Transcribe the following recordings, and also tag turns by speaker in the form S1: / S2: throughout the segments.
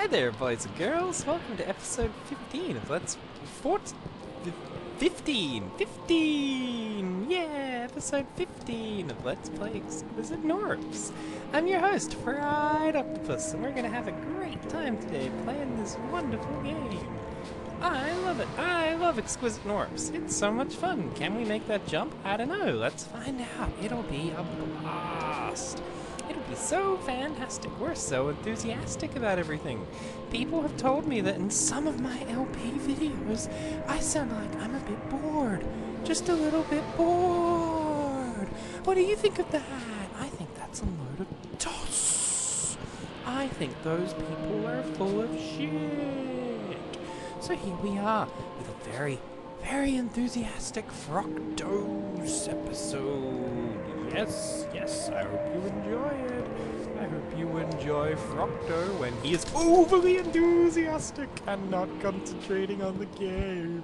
S1: Hi there, boys and girls. Welcome to episode 15 of Let's... 15! Yeah, episode 15 of Let's Play Exquisite Knorpse. I'm your host, Fried Octopus, and we're gonna have a great time today playing this wonderful game. I love it. I love Exquisite Knorpse. It's so much fun. Can we make that jump? I don't know. Let's find out. It'll be a blast. It'll be so fantastic. We're so enthusiastic about everything. People have told me that in some of my LP videos, I sound like I'm a bit bored. Just a little bit bored. What do you think of that? I think that's a load of toss. I think those people are full of shit. So here we are with a very, very enthusiastic Fructose episode. Yes, I hope you enjoy it. I hope you enjoy Fructo when he is overly enthusiastic and not concentrating on the game.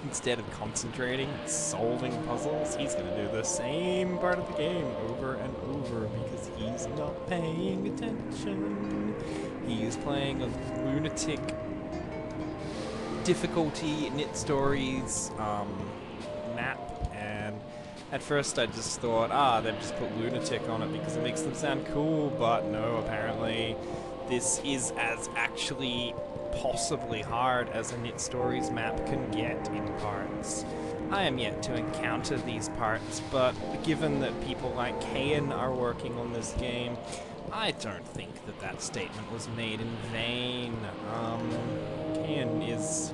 S1: Instead of concentrating, solving puzzles, he's gonna do the same part of the game over and over because he's not paying attention. He is playing a lunatic difficulty Knit Stories map, and at first I just thought, they've just put lunatic on it because it makes them sound cool, but no, apparently this is as actually possibly hard as a Knit Stories map can get in parts. I am yet to encounter these parts, but given that people like Kayan are working on this game, I don't think that that statement was made in vain. Kayan is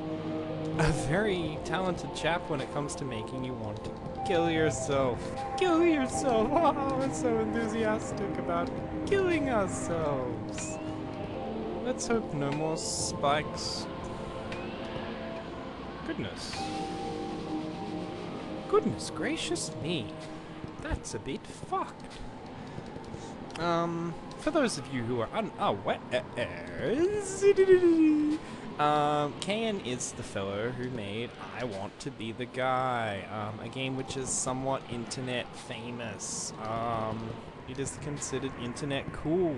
S1: a very talented chap when it comes to making you want to kill yourself. Kill yourself! Oh, we're so enthusiastic about killing ourselves. Let's hope no more spikes. Goodness gracious me. That's a bit fucked. For those of you who are Kayan is the fellow who made I Want to Be the Guy, a game which is somewhat internet famous. It is considered internet cool,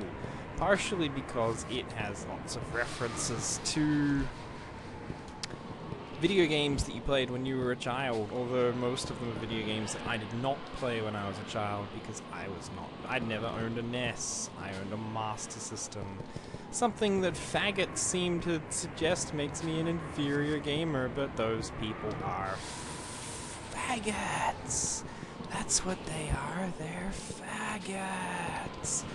S1: partially because it has lots of references to video games that you played when you were a child, although most of them are video games that I did not play when I was a child because I'd never owned a NES, I owned a Master System. Something that faggots seem to suggest makes me an inferior gamer, but those people are faggots. That's what they are, they're faggots.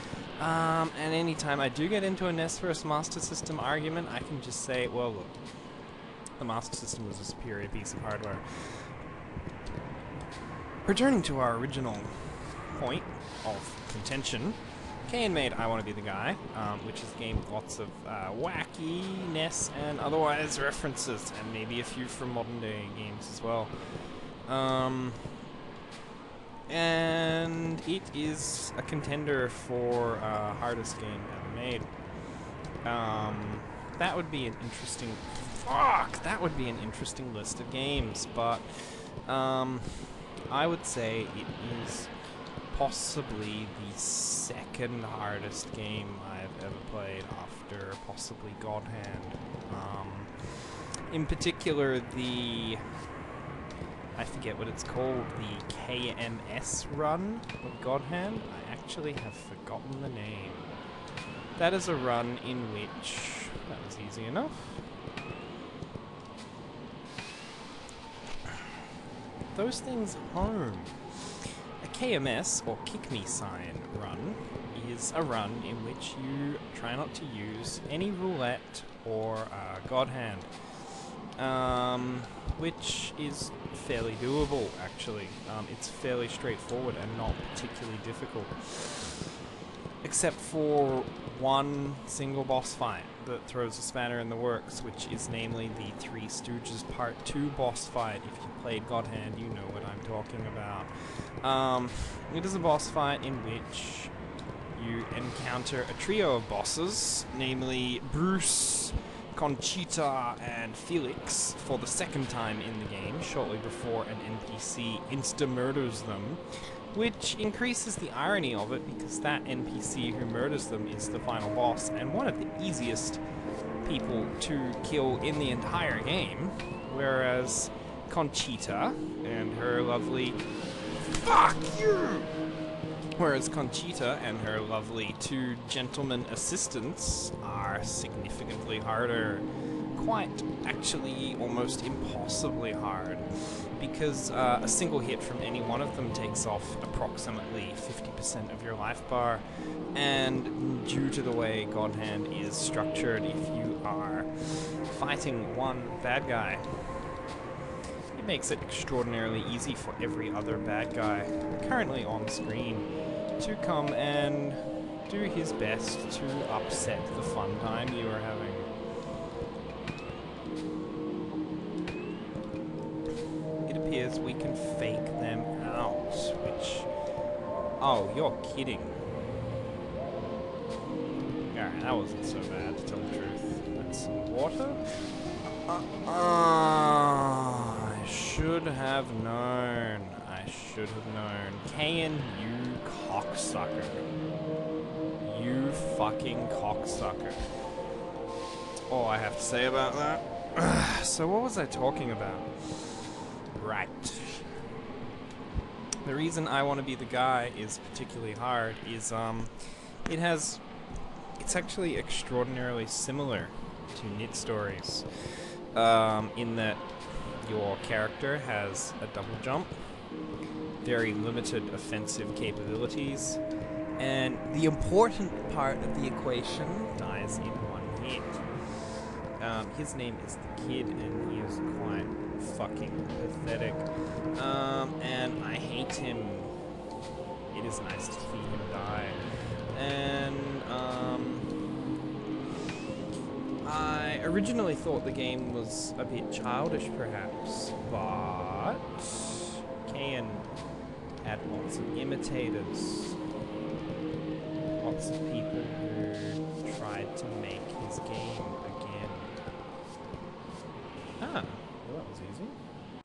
S1: And anytime I do get into a NES versus Master System argument, I can just say, well, look, the Master System was a superior piece of hardware. Returning to our original point of contention, Kayan made I Want to Be the Guy, which is a game with lots of wacky NES and otherwise references, and maybe a few from modern day games as well. And it is a contender for hardest game ever made. That would be an interesting... That would be an interesting list of games, but I would say it is possibly the second hardest game I've ever played after possibly God Hand. In particular, I forget what it's called, the KMS run of God Hand. I actually have forgotten the name. That is a run in which... That was easy enough. Those things home. A KMS, or Kick Me Sign run, is a run in which you try not to use any roulette or God Hand, which is fairly doable, actually. It's fairly straightforward and not particularly difficult, except for one single boss fight that throws a spanner in the works, which is namely the Three Stooges Part 2 boss fight. If you played God Hand, you know what I'm talking about. It is a boss fight in which you encounter a trio of bosses, namely Bruce, Conchita, and Felix, for the second time in the game, shortly before an NPC insta-murders them. which increases the irony of it because that NPC who murders them is the final boss and one of the easiest people to kill in the entire game, whereas Conchita and her lovely... Fuck you! Whereas Conchita and her lovely two gentleman assistants are significantly harder. Quite, actually, almost impossibly hard, because a single hit from any one of them takes off approximately 50% of your life bar, and due to the way God Hand is structured, if you are fighting one bad guy, it makes it extraordinarily easy for every other bad guy currently on screen to come and do his best to upset the fun time you are having. We can fake them out, which... Oh, you're kidding. Alright, that wasn't so bad, to tell the truth. That's some water. I should have known. I should have known. Kayan, you cocksucker. You fucking cocksucker. All I have to say about that. So what was I talking about? Right. The reason I want to be the guy is particularly hard is it's actually extraordinarily similar to Knit Stories in that your character has a double jump, very limited offensive capabilities, and the important part of the equation dies in one hit. His name is the Kid, and he is quite fucking pathetic. And I hate him. It is nice to see him die. And, I originally thought the game was a bit childish, perhaps, but Kayan had lots of imitators. Lots of people who tried to make his game again. Ah, well, that was easy.